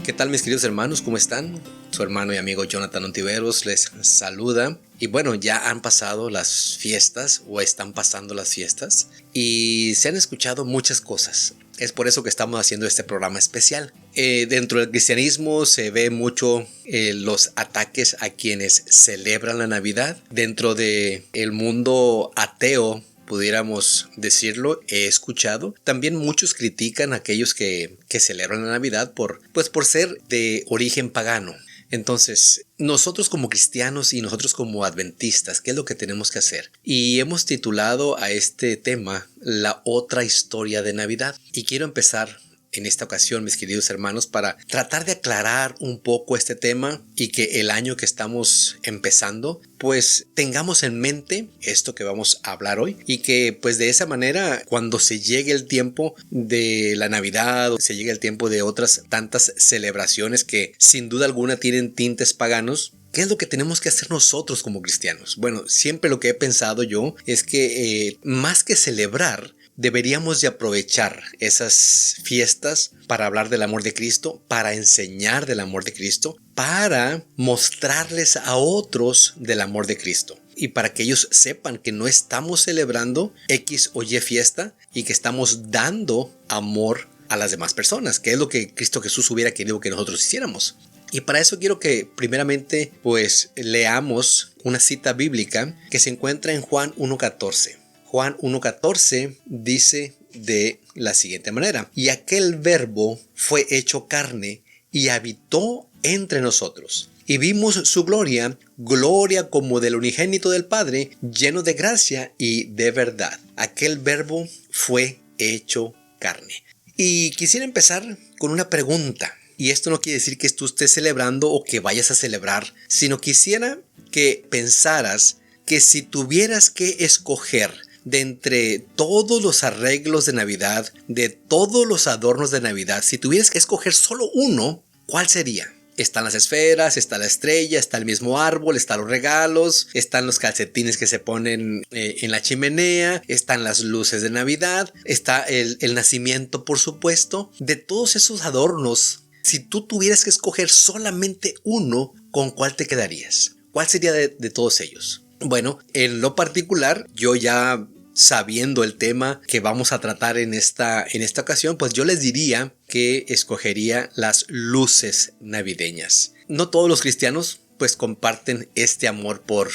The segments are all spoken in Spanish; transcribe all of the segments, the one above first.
¿Qué tal, mis queridos hermanos? ¿Cómo están? Su hermano y amigo Jonathan Ontiveros les saluda. Y bueno, ya han pasado las fiestas o están pasando las fiestas y se han escuchado muchas cosas. Es por eso que estamos haciendo este programa especial. Dentro del cristianismo se ve mucho los ataques a quienes celebran la Navidad. Dentro del mundo ateo, pudiéramos decirlo, he escuchado. También muchos critican a aquellos que celebran la Navidad por ser de origen pagano. Entonces, nosotros como cristianos y nosotros como adventistas, ¿qué es lo que tenemos que hacer? Y hemos titulado a este tema La otra historia de Navidad. Y quiero empezar en esta ocasión, mis queridos hermanos, para tratar de aclarar un poco este tema y que el año que estamos empezando, pues tengamos en mente esto que vamos a hablar hoy y que pues de esa manera, cuando se llegue el tiempo de la Navidad o se llegue el tiempo de otras tantas celebraciones que sin duda alguna tienen tintes paganos, ¿qué es lo que tenemos que hacer nosotros como cristianos? Bueno, siempre lo que he pensado yo es que más que celebrar, deberíamos de aprovechar esas fiestas para hablar del amor de Cristo, para enseñar del amor de Cristo, para mostrarles a otros del amor de Cristo y para que ellos sepan que no estamos celebrando X o Y fiesta y que estamos dando amor a las demás personas, que es lo que Cristo Jesús hubiera querido que nosotros hiciéramos. Y para eso quiero que primeramente pues leamos una cita bíblica que se encuentra en Juan 1:14. Juan 1:14 dice de la siguiente manera: y aquel verbo fue hecho carne y habitó entre nosotros. Y vimos su gloria, gloria como del unigénito del Padre, lleno de gracia y de verdad. Aquel verbo fue hecho carne. Y quisiera empezar con una pregunta. Y esto no quiere decir que tú estés celebrando o que vayas a celebrar, sino quisiera que pensaras que si tuvieras que escoger de entre todos los arreglos de Navidad, de todos los adornos de Navidad, si tuvieras que escoger solo uno, ¿cuál sería? Están las esferas, está la estrella, está el mismo árbol, están los regalos, están los calcetines que se ponen en la chimenea, están las luces de Navidad, está el nacimiento, por supuesto. De todos esos adornos, si tú tuvieras que escoger solamente uno, ¿con cuál te quedarías? ¿Cuál sería de todos ellos? Bueno, en lo particular, yo ya sabiendo el tema que vamos a tratar en esta ocasión, pues yo les diría que escogería las luces navideñas. No todos los cristianos pues comparten este amor por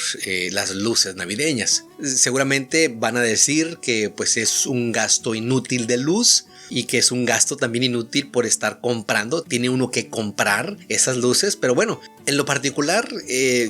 las luces navideñas. Seguramente van a decir que pues es un gasto inútil de luz y que es un gasto también inútil por estar comprando. Tiene uno que comprar esas luces, pero bueno, en lo particular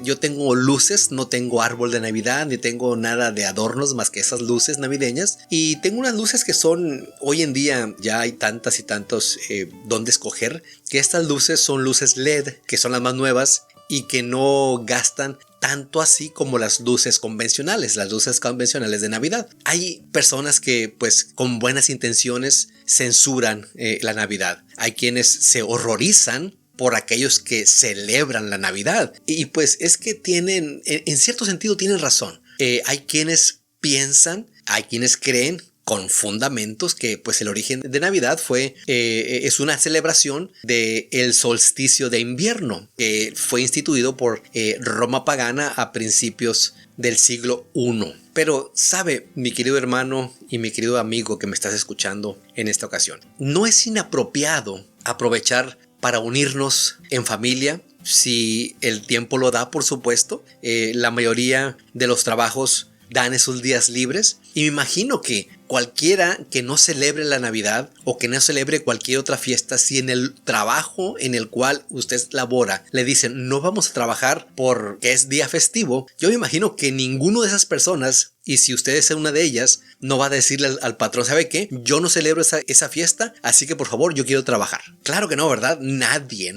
yo tengo luces, no tengo árbol de Navidad ni tengo nada de adornos más que esas luces navideñas, y tengo unas luces que son, hoy en día ya hay tantas y tantos donde escoger, que estas luces son luces LED, que son las más nuevas y que no gastan tanto así como las luces convencionales de Navidad. Hay personas que pues con buenas intenciones censuran la Navidad. Hay quienes se horrorizan por aquellos que celebran la Navidad. Y pues es que tienen, en cierto sentido tienen razón. Hay quienes piensan, hay quienes creen con fundamentos que pues el origen de Navidad es una celebración del solsticio de invierno que fue instituido por Roma pagana a principios del siglo I. Pero sabe, mi querido hermano y mi querido amigo que me estás escuchando en esta ocasión, no es inapropiado aprovechar para unirnos en familia, si el tiempo lo da, por supuesto. La mayoría de los trabajos dan esos días libres y me imagino que cualquiera que no celebre la Navidad o que no celebre cualquier otra fiesta, si en el trabajo en el cual usted labora le dicen no vamos a trabajar porque es día festivo, yo me imagino que ninguno de esas personas, y si usted es una de ellas, no va a decirle al patrón, ¿sabe qué? Yo no celebro esa fiesta, así que por favor yo quiero trabajar. Claro que no, ¿verdad? Nadie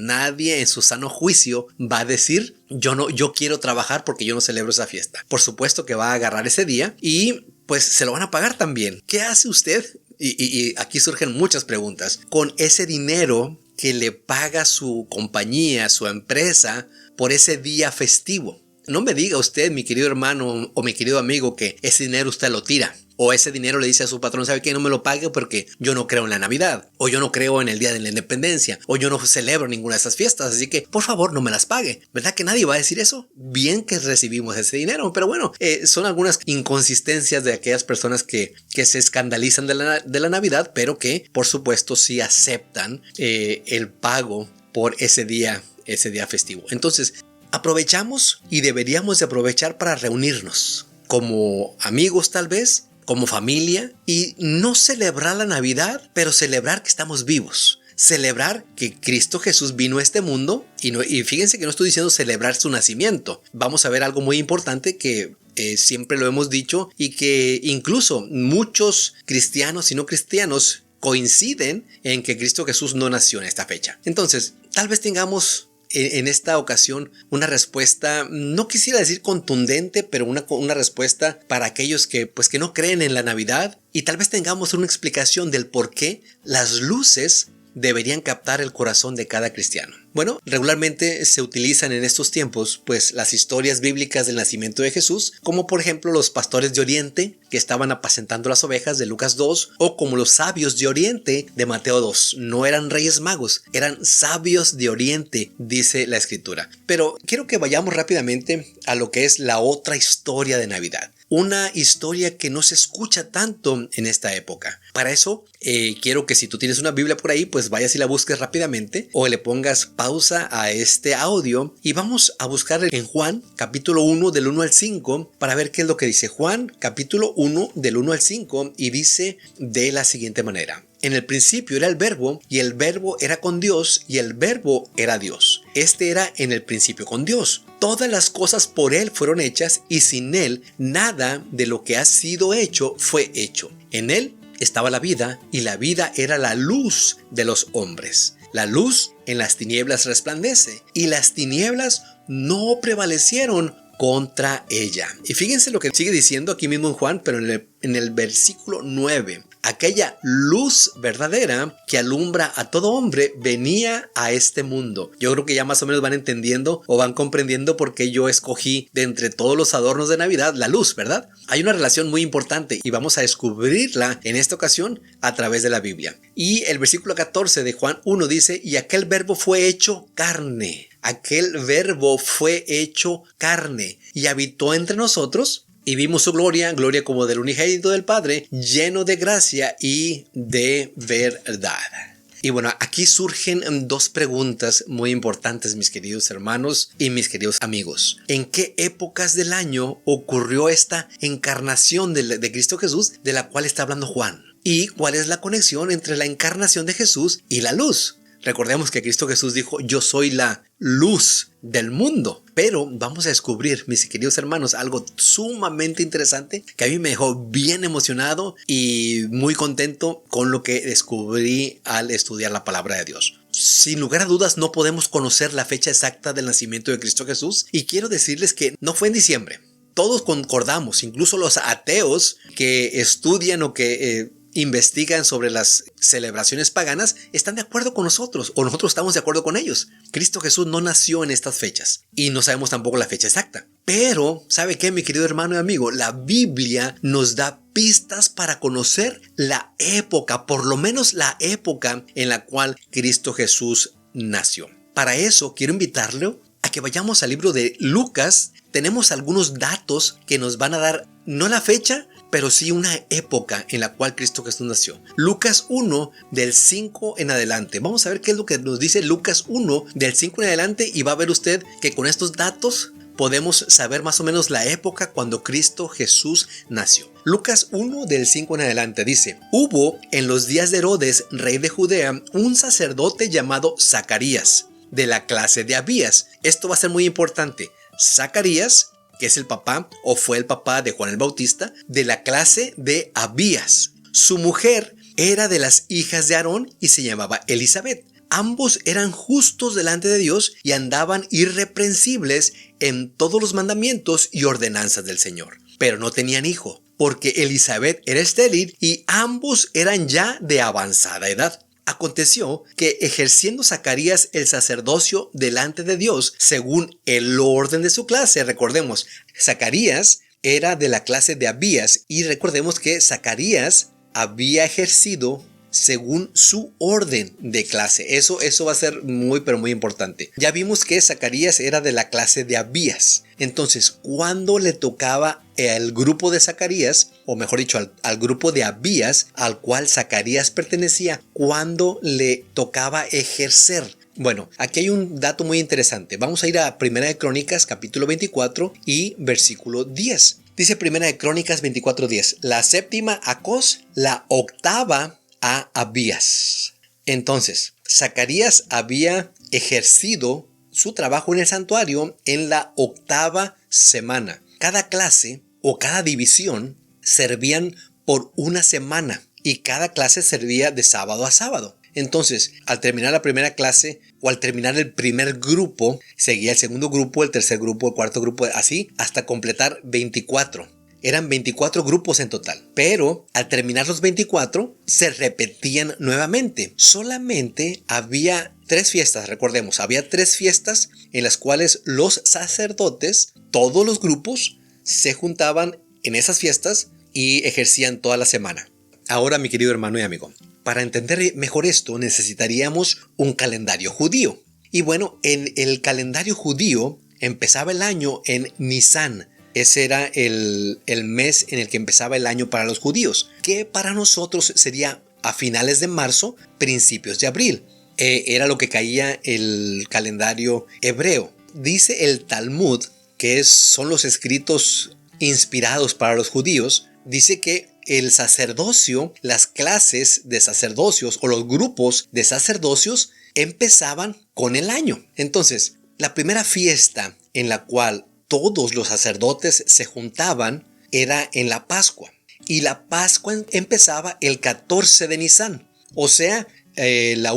en su sano juicio va a decir yo quiero trabajar porque yo no celebro esa fiesta. Por supuesto que va a agarrar ese día y pues se lo van a pagar también. ¿Qué hace usted? Y aquí surgen muchas preguntas. Con ese dinero que le paga su compañía, su empresa, por ese día festivo. No me diga usted, mi querido hermano o mi querido amigo, que ese dinero usted lo tira O ese dinero le dice a su patrón, ¿sabe qué? No me lo pague porque yo no creo en la Navidad, o yo no creo en el Día de la Independencia, o yo no celebro ninguna de esas fiestas, así que por favor no me las pague. ¿Verdad que nadie va a decir eso? Bien que recibimos ese dinero, pero bueno, son algunas inconsistencias de aquellas personas que se escandalizan de la Navidad, pero que por supuesto sí aceptan el pago por ese día festivo. Entonces, aprovechamos y deberíamos de aprovechar para reunirnos como amigos tal vez, como familia, y no celebrar la Navidad, pero celebrar que estamos vivos. Celebrar que Cristo Jesús vino a este mundo y fíjense que no estoy diciendo celebrar su nacimiento. Vamos a ver algo muy importante que siempre lo hemos dicho y que incluso muchos cristianos y no cristianos coinciden en que Cristo Jesús no nació en esta fecha. Entonces, tal vez tengamos en esta ocasión una respuesta, no quisiera decir contundente, pero una respuesta para aquellos que no creen en la Navidad, y tal vez tengamos una explicación del por qué las luces deberían captar el corazón de cada cristiano. Bueno, regularmente se utilizan en estos tiempos pues las historias bíblicas del nacimiento de Jesús, como por ejemplo los pastores de Oriente que estaban apacentando las ovejas de Lucas 2, o como los sabios de Oriente de Mateo 2. No eran reyes magos, eran sabios de Oriente, dice la escritura. Pero quiero que vayamos rápidamente a lo que es la otra historia de Navidad. Una historia que no se escucha tanto en esta época. Para eso, quiero que si tú tienes una Biblia por ahí, pues vayas y la busques rápidamente o le pongas pausa a este audio y vamos a buscar en Juan capítulo 1 del 1 al 5 para ver qué es lo que dice Juan capítulo 1 del 1 al 5, y dice de la siguiente manera: en el principio era el verbo, y el verbo era con Dios, y el verbo era Dios. Este era en el principio con Dios. Todas las cosas por Él fueron hechas, y sin Él nada de lo que ha sido hecho fue hecho. En Él estaba la vida, y la vida era la luz de los hombres. La luz en las tinieblas resplandece, y las tinieblas no prevalecieron contra ella. Y fíjense lo que sigue diciendo aquí mismo en Juan, pero en el versículo 9. Aquella luz verdadera que alumbra a todo hombre venía a este mundo. Yo creo que ya más o menos van entendiendo o van comprendiendo por qué yo escogí de entre todos los adornos de Navidad la luz, ¿verdad? Hay una relación muy importante y vamos a descubrirla en esta ocasión a través de la Biblia. Y el versículo 14 de Juan 1 dice: y aquel verbo fue hecho carne. Aquel verbo fue hecho carne y habitó entre nosotros. Y vimos su gloria como del unigénito del Padre, lleno de gracia y de verdad. Y bueno, aquí surgen dos preguntas muy importantes, mis queridos hermanos y mis queridos amigos. ¿En qué épocas del año ocurrió esta encarnación de Cristo Jesús de la cual está hablando Juan? ¿Y cuál es la conexión entre la encarnación de Jesús y la luz? Recordemos que Cristo Jesús dijo: yo soy la luz del mundo. Pero vamos a descubrir, mis queridos hermanos, algo sumamente interesante que a mí me dejó bien emocionado y muy contento con lo que descubrí al estudiar la palabra de Dios. Sin lugar a dudas, no podemos conocer la fecha exacta del nacimiento de Cristo Jesús, y quiero decirles que no fue en diciembre. Todos concordamos, incluso los ateos que estudian o que investigan sobre las celebraciones paganas están de acuerdo con nosotros, o nosotros estamos de acuerdo con ellos. Cristo Jesús no nació en estas fechas y no sabemos tampoco la fecha exacta. Pero, ¿sabe qué, mi querido hermano y amigo? La Biblia nos da pistas para conocer la época, por lo menos la época en la cual Cristo Jesús nació. Para eso quiero invitarle a que vayamos al libro de Lucas. Tenemos algunos datos que nos van a dar, no la fecha, pero sí una época en la cual Cristo Jesús nació. Lucas 1 del 5 en adelante. Vamos a ver qué es lo que nos dice Lucas 1 del 5 en adelante, y va a ver usted que con estos datos podemos saber más o menos la época cuando Cristo Jesús nació. Lucas 1 del 5 en adelante dice: hubo en los días de Herodes, rey de Judea, un sacerdote llamado Zacarías, de la clase de Abías. Esto va a ser muy importante. Zacarías, que es el papá o fue el papá de Juan el Bautista, de la clase de Abías. Su mujer era de las hijas de Aarón y se llamaba Elizabeth. Ambos eran justos delante de Dios y andaban irreprensibles en todos los mandamientos y ordenanzas del Señor. Pero no tenían hijo, porque Elizabeth era estéril y ambos eran ya de avanzada edad. Aconteció que, ejerciendo Zacarías el sacerdocio delante de Dios según el orden de su clase, recordemos, Zacarías era de la clase de Abías, y recordemos que Zacarías había ejercido según su orden de clase. Eso va a ser muy pero muy importante. Ya vimos que Zacarías era de la clase de Abías. Entonces, cuando le tocaba al grupo de Zacarías, o mejor dicho, al grupo de Abías, al cual Zacarías pertenecía, cuando le tocaba ejercer. Bueno, aquí hay un dato muy interesante. Vamos a ir a Primera de Crónicas, capítulo 24 y versículo 10. Dice Primera de Crónicas 24:10. La séptima a Acos, la octava a Abías. Entonces, Zacarías había ejercido su trabajo en el santuario en la octava semana. Cada clase o cada división servían por una semana y cada clase servía de sábado a sábado. Entonces, al terminar la primera clase o al terminar el primer grupo, seguía el segundo grupo, el tercer grupo, el cuarto grupo, así hasta completar 24. Eran 24 grupos en total, pero al terminar los 24 se repetían nuevamente. Solamente había 3 fiestas, recordemos, había 3 fiestas en las cuales los sacerdotes, todos los grupos, se juntaban en esas fiestas y ejercían toda la semana. Ahora, mi querido hermano y amigo, para entender mejor esto necesitaríamos un calendario judío. Y bueno, en el calendario judío empezaba el año en Nisan. Ese era el mes en el que empezaba el año para los judíos, que para nosotros sería a finales de marzo, principios de abril. Era lo que caía el calendario hebreo. Dice el Talmud, que son los escritos inspirados para los judíos, dice que el sacerdocio, las clases de sacerdocios o los grupos de sacerdocios empezaban con el año. Entonces, la primera fiesta en la cual todos los sacerdotes se juntaban era en la Pascua. Y la Pascua empezaba el 14 de Nisan. O sea, entre la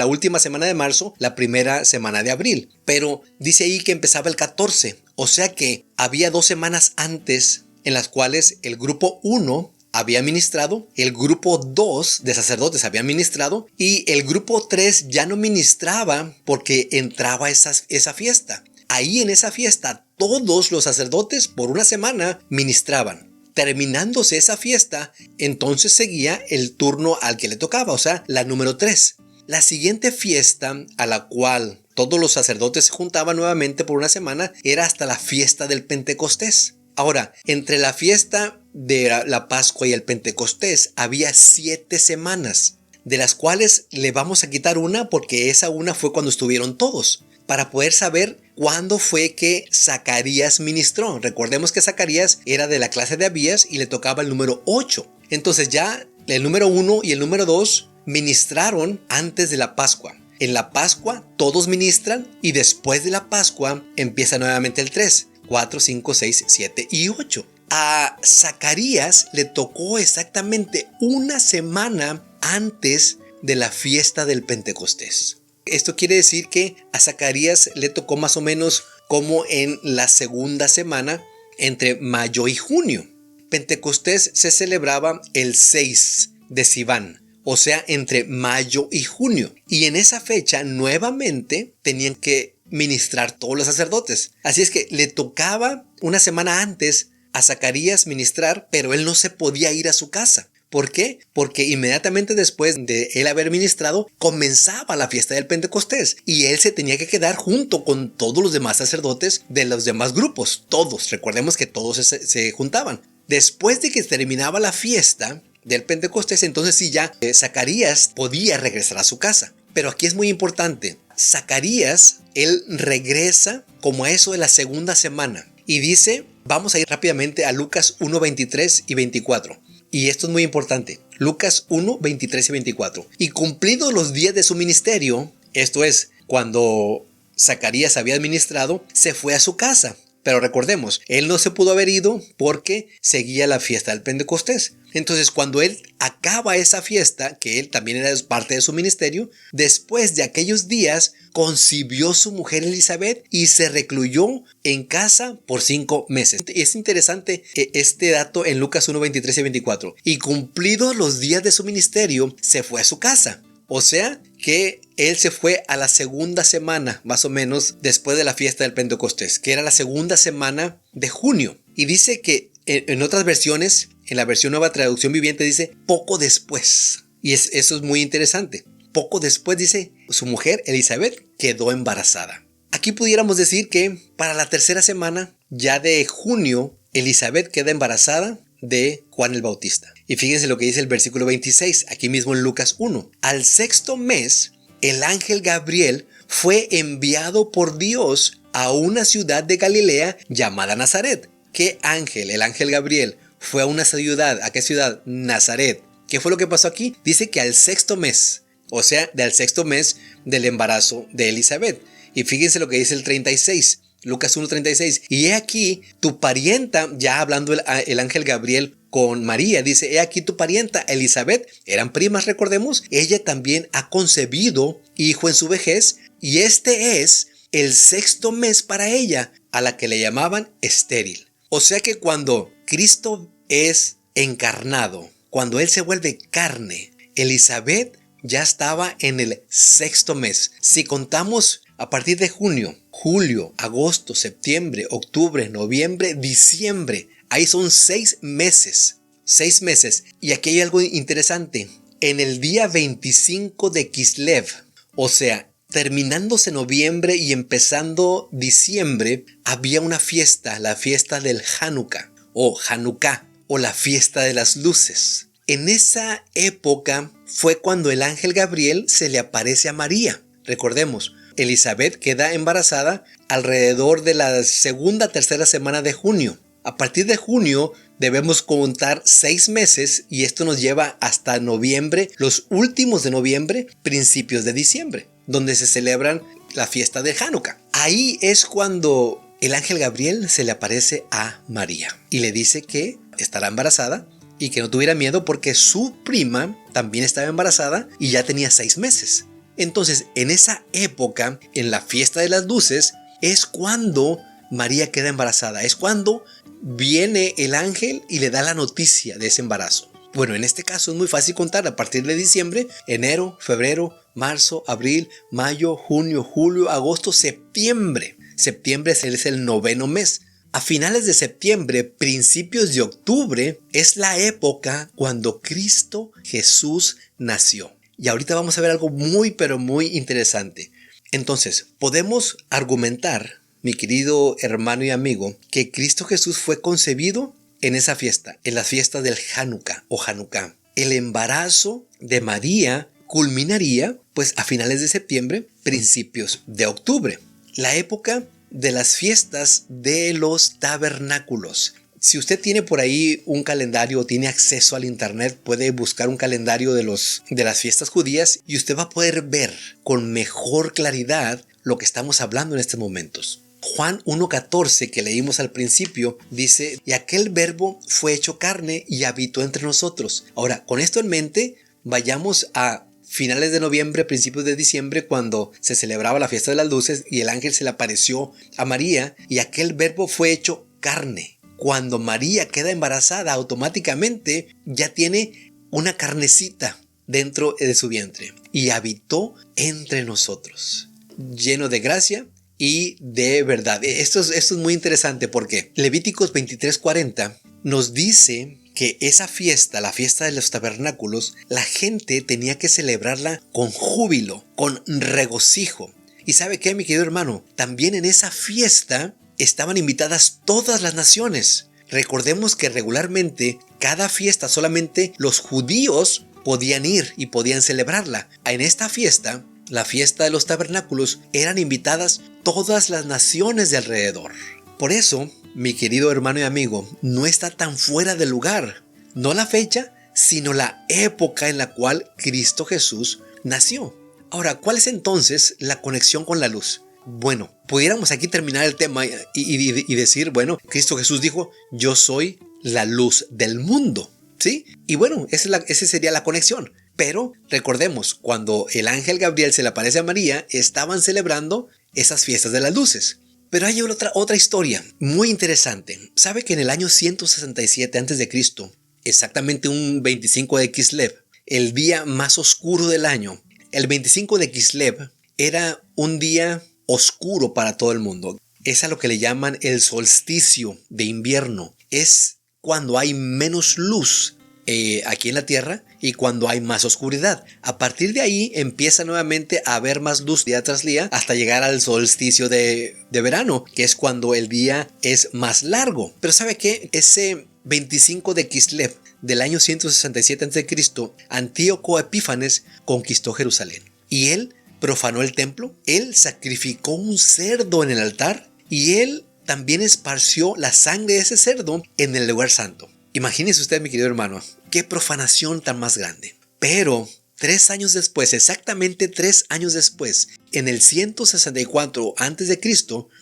última semana de marzo, la primera semana de abril. Pero dice ahí que empezaba el 14. O sea que había 2 semanas antes en las cuales el grupo 1 había ministrado, el grupo 2 de sacerdotes había ministrado y el grupo 3 ya no ministraba porque entraba esa fiesta. Ahí en esa fiesta todos los sacerdotes por una semana ministraban. Terminándose esa fiesta, entonces seguía el turno al que le tocaba, o sea, la número 3. La siguiente fiesta a la cual todos los sacerdotes se juntaban nuevamente por una semana era hasta la fiesta del Pentecostés. Ahora, entre la fiesta de la Pascua y el Pentecostés había 7 semanas, de las cuales le vamos a quitar una porque esa una fue cuando estuvieron todos, para poder saber cuándo fue que Zacarías ministró. Recordemos que Zacarías era de la clase de Abías y le tocaba el número 8. Entonces ya el número 1 y el número 2 ministraron antes de la Pascua. En la Pascua todos ministran y después de la Pascua empieza nuevamente el 3. 4, 5, 6, 7 y 8. A Zacarías le tocó exactamente una semana antes de la fiesta del Pentecostés. Esto quiere decir que a Zacarías le tocó más o menos como en la segunda semana entre mayo y junio. Pentecostés se celebraba el 6 de Sivan, o sea, entre mayo y junio. Y en esa fecha nuevamente tenían que ministrar todos los sacerdotes. Así es que le tocaba una semana antes a Zacarías ministrar, pero él no se podía ir a su casa. ¿Por qué? Porque inmediatamente después de él haber ministrado, comenzaba la fiesta del Pentecostés y él se tenía que quedar junto con todos los demás sacerdotes de los demás grupos. Todos, recordemos que todos se juntaban. Después de que terminaba la fiesta del Pentecostés, entonces sí ya Zacarías podía regresar a su casa. Pero aquí es muy importante. Zacarías, él regresa como a eso de la segunda semana. Y dice, vamos a ir rápidamente a Lucas 1, 23 y 24. Y esto es muy importante. Lucas 1, 23 y 24. Y cumplidos los días de su ministerio, esto es, cuando Zacarías había administrado, se fue a su casa. Pero recordemos, él no se pudo haber ido porque seguía la fiesta del Pentecostés. Entonces, cuando él acaba esa fiesta, que él también era parte de su ministerio, después de aquellos días, concibió su mujer Elizabeth y se recluyó en casa por 5 meses. Es interesante este dato en Lucas 1, 23 y 24. Y cumplidos los días de su ministerio, se fue a su casa. O sea que él se fue a la segunda semana, más o menos, después de la fiesta del Pentecostés, que era la segunda semana de junio. Y dice que en otras versiones, en la versión Nueva Traducción Viviente dice poco después. Y eso es muy interesante. Poco después dice, su mujer Elizabeth quedó embarazada. Aquí pudiéramos decir que para la tercera semana ya de junio, Elizabeth queda embarazada de Juan el Bautista. Y fíjense lo que dice el versículo 26, aquí mismo en Lucas 1. Al sexto mes, el ángel Gabriel fue enviado por Dios a una ciudad de Galilea llamada Nazaret. ¿Qué ángel? El ángel Gabriel fue a una ciudad. ¿A qué ciudad? Nazaret. ¿Qué fue lo que pasó aquí? Dice que al sexto mes, o sea, del sexto mes del embarazo de Elizabeth. Y fíjense lo que dice el 36, Lucas 1:36. Y he aquí tu parienta, ya hablando el ángel Gabriel con María, dice, he aquí tu parienta Elizabeth, eran primas, recordemos, ella también ha concebido hijo en su vejez, y este es el sexto mes para ella, a la que le llamaban estéril. O sea que cuando Cristo es encarnado, cuando Él se vuelve carne, Elizabeth ya estaba en el sexto mes. Si contamos a partir de junio, julio, agosto, septiembre, octubre, noviembre, diciembre, ahí son 6 meses. 6 meses. Y aquí hay algo interesante. En el día 25 de Kislev, o sea, terminándose noviembre y empezando diciembre, había una fiesta, la fiesta del Hanukkah o Hanukkah o la fiesta de las luces. En esa época fue cuando el ángel Gabriel se le aparece a María. Recordemos, Elizabeth queda embarazada alrededor de la segunda, tercera semana de junio. A partir de junio debemos contar 6 meses y esto nos lleva hasta noviembre, los últimos de noviembre, principios de diciembre, donde se celebran la fiesta de Hanukkah. Ahí es cuando el ángel Gabriel se le aparece a María y le dice que estará embarazada y que no tuviera miedo porque su prima también estaba embarazada y ya tenía 6 meses. Entonces, en esa época, en la fiesta de las luces, es cuando María queda embarazada. Es cuando viene el ángel y le da la noticia de ese embarazo. Bueno, en este caso es muy fácil contar. A partir de diciembre, enero, febrero, marzo, abril, mayo, junio, julio, agosto, septiembre. Septiembre es el 9º mes. A finales de septiembre, principios de octubre, es la época cuando Cristo Jesús nació. Y ahorita vamos a ver algo muy, pero muy interesante. Entonces, podemos argumentar, mi querido hermano y amigo, que Cristo Jesús fue concebido en esa fiesta, en la fiesta del Hanukkah o Hanukkah. El embarazo de María culminaría, pues, a finales de septiembre, principios de octubre. La época de las fiestas de los tabernáculos. Si usted tiene por ahí un calendario o tiene acceso al internet, puede buscar un calendario de las fiestas judías y usted va a poder ver con mejor claridad lo que estamos hablando en estos momentos. Juan 1:14 que leímos al principio dice, y aquel verbo fue hecho carne y habitó entre nosotros. Ahora, con esto en mente, vayamos a finales de noviembre, principios de diciembre, cuando se celebraba la fiesta de las luces y el ángel se le apareció a María y aquel verbo fue hecho carne. Cuando María queda embarazada, automáticamente ya tiene una carnecita dentro de su vientre y habitó entre nosotros, lleno de gracia y de verdad. Esto es muy interesante porque Levíticos 23:40 nos dice que esa fiesta, la fiesta de los tabernáculos, la gente tenía que celebrarla con júbilo, con regocijo. ¿Y sabe qué, mi querido hermano? También en esa fiesta estaban invitadas todas las naciones. Recordemos que regularmente cada fiesta solamente los judíos podían ir y podían celebrarla. En esta fiesta, la fiesta de los tabernáculos, eran invitadas todas las naciones de alrededor. Por eso, mi querido hermano y amigo, no está tan fuera de lugar, no la fecha, sino la época en la cual Cristo Jesús nació. Ahora, ¿cuál es entonces la conexión con la luz? Bueno, pudiéramos aquí terminar el tema y decir, bueno, Cristo Jesús dijo, yo soy la luz del mundo, ¿sí? Y bueno, esa sería la conexión. Pero recordemos, cuando el ángel Gabriel se le aparece a María, estaban celebrando esas fiestas de las luces. Pero hay otra historia muy interesante. ¿Sabe que en el año 167 a.C., exactamente un 25 de Kislev, el día más oscuro del año, el 25 de Kislev era un día oscuro para todo el mundo? es a lo que le llaman el solsticio de invierno. Es cuando hay menos luz aquí en la Tierra y cuando hay más oscuridad. A partir de ahí empieza nuevamente a haber más luz día tras día hasta llegar al solsticio de verano, que es cuando el día es más largo. Pero ¿sabe qué? Ese 25 de Kislev del año 167 a.C., Antíoco Epífanes conquistó Jerusalén. Y él profanó el templo, él sacrificó un cerdo en el altar y él también esparció la sangre de ese cerdo en el lugar santo. Imagínese usted, mi querido hermano, qué profanación tan más grande. Pero 3 años después, exactamente 3 años después, en el 164 a.C.,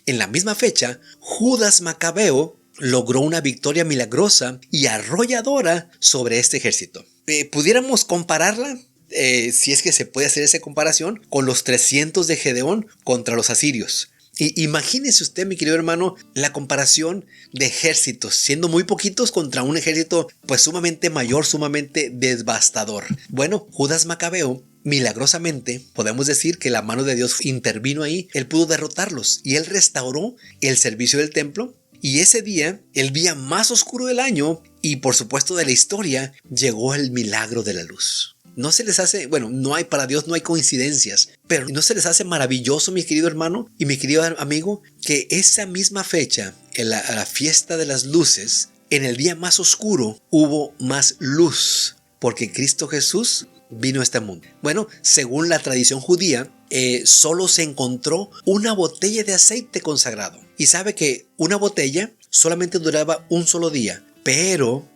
en la misma fecha, Judas Macabeo logró una victoria milagrosa y arrolladora sobre este ejército. Pudiéramos compararla, si es que se puede hacer esa comparación, con los 300 de Gedeón contra los asirios. Y imagínese usted, mi querido hermano, la comparación de ejércitos, siendo muy poquitos contra un ejército pues sumamente mayor, sumamente devastador. Bueno, Judas Macabeo, milagrosamente, podemos decir que la mano de Dios intervino ahí. Él pudo derrotarlos y él restauró el servicio del templo. Y ese día, el día más oscuro del año y por supuesto de la historia, llegó el milagro de la luz. No se les hace, bueno, para Dios no hay coincidencias, pero no se les hace maravilloso, mi querido hermano y mi querido amigo, que esa misma fecha, en la fiesta de las luces, en el día más oscuro, hubo más luz, porque Cristo Jesús vino a este mundo. Bueno, según la tradición judía, solo se encontró una botella de aceite consagrado. Y sabe que una botella solamente duraba un solo día, pero,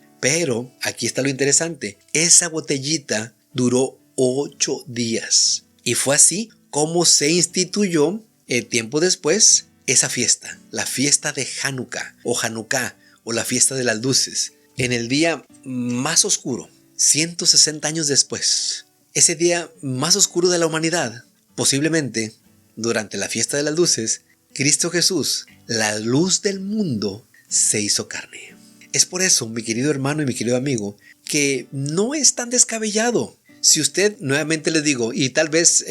aquí está lo interesante, esa botellita duró 8 días. Y fue así como se instituyó tiempo después esa fiesta, la fiesta de Hanukkah o Hanukkah o la fiesta de las luces. En el día más oscuro, 160 años después, ese día más oscuro de la humanidad, posiblemente durante la fiesta de las luces, Cristo Jesús, la luz del mundo, se hizo carne. Es por eso, mi querido hermano y mi querido amigo, que no es tan descabellado. Si usted, nuevamente le digo, y tal vez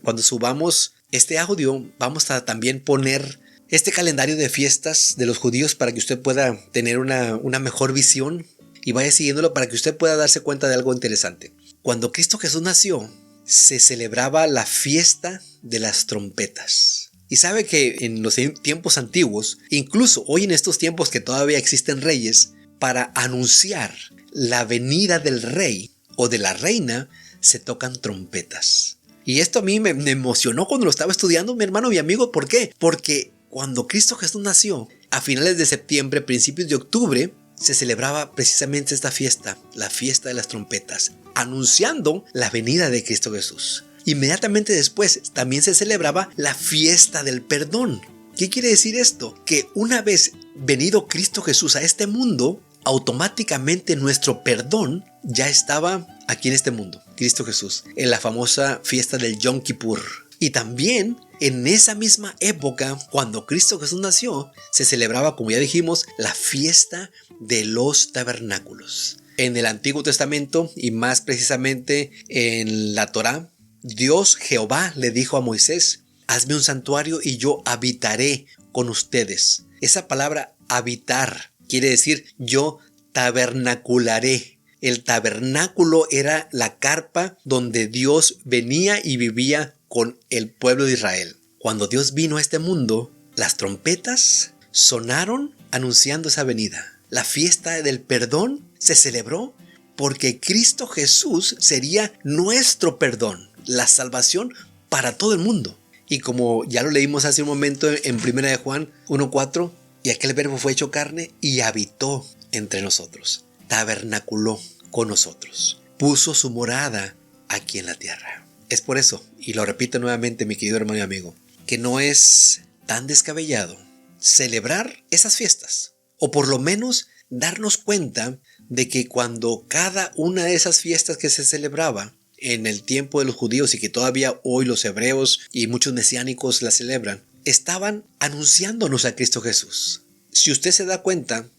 cuando subamos este audio, vamos a también poner este calendario de fiestas de los judíos para que usted pueda tener una mejor visión y vaya siguiéndolo para que usted pueda darse cuenta de algo interesante. Cuando Cristo Jesús nació, se celebraba la fiesta de las trompetas. Y sabe que en los tiempos antiguos, incluso hoy en estos tiempos que todavía existen reyes, para anunciar la venida del rey o de la reina, se tocan trompetas. Y esto a mí me emocionó cuando lo estaba estudiando, mi hermano, mi amigo. ¿Por qué? Porque cuando Cristo Jesús nació, a finales de septiembre, principios de octubre, se celebraba precisamente esta fiesta, la fiesta de las trompetas, anunciando la venida de Cristo Jesús. Inmediatamente después también se celebraba la fiesta del perdón. ¿Qué quiere decir esto? Que una vez venido Cristo Jesús a este mundo, automáticamente nuestro perdón ya estaba aquí en este mundo. Cristo Jesús, en la famosa fiesta del Yom Kippur. Y también en esa misma época, cuando Cristo Jesús nació, se celebraba, como ya dijimos, la fiesta de los tabernáculos. En el Antiguo Testamento y más precisamente en la Torá, Dios Jehová le dijo a Moisés: hazme un santuario y yo habitaré con ustedes. Esa palabra habitar quiere decir yo tabernacularé. El tabernáculo era la carpa donde Dios venía y vivía con el pueblo de Israel. Cuando Dios vino a este mundo, las trompetas sonaron anunciando esa venida. La fiesta del perdón se celebró porque Cristo Jesús sería nuestro perdón, la salvación para todo el mundo. Y como ya lo leímos hace un momento en 1 de Juan 1:4, y aquel verbo fue hecho carne y habitó entre nosotros, tabernaculó con nosotros, puso su morada aquí en la tierra. Es por eso, y lo repito nuevamente, mi querido hermano y amigo, que no es tan descabellado celebrar esas fiestas, o por lo menos darnos cuenta de que cuando cada una de esas fiestas que se celebraba en el tiempo de los judíos y que todavía hoy los hebreos y muchos mesiánicos la celebran, estaban anunciándonos a Cristo Jesús. Si usted se da cuenta,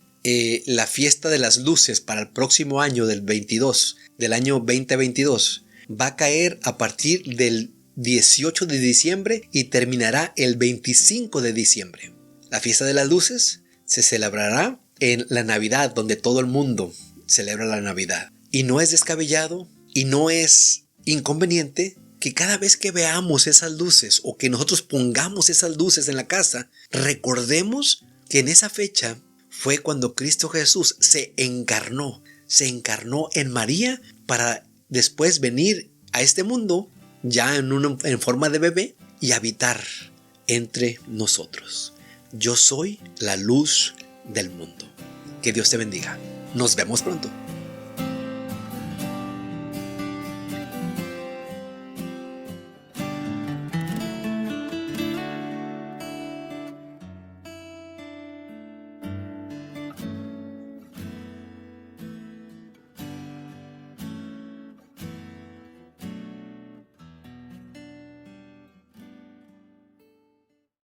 la fiesta de las luces para el próximo año del año 2022, va a caer a partir del 18 de diciembre y terminará el 25 de diciembre. La fiesta de las luces se celebrará en la Navidad, donde todo el mundo celebra la Navidad. Y no es descabellado y no es inconveniente que cada vez que veamos esas luces o que nosotros pongamos esas luces en la casa, recordemos que en esa fecha fue cuando Cristo Jesús se encarnó en María para después venir a este mundo ya en forma de bebé y habitar entre nosotros. Yo soy la luz del mundo. Que Dios te bendiga. Nos vemos pronto.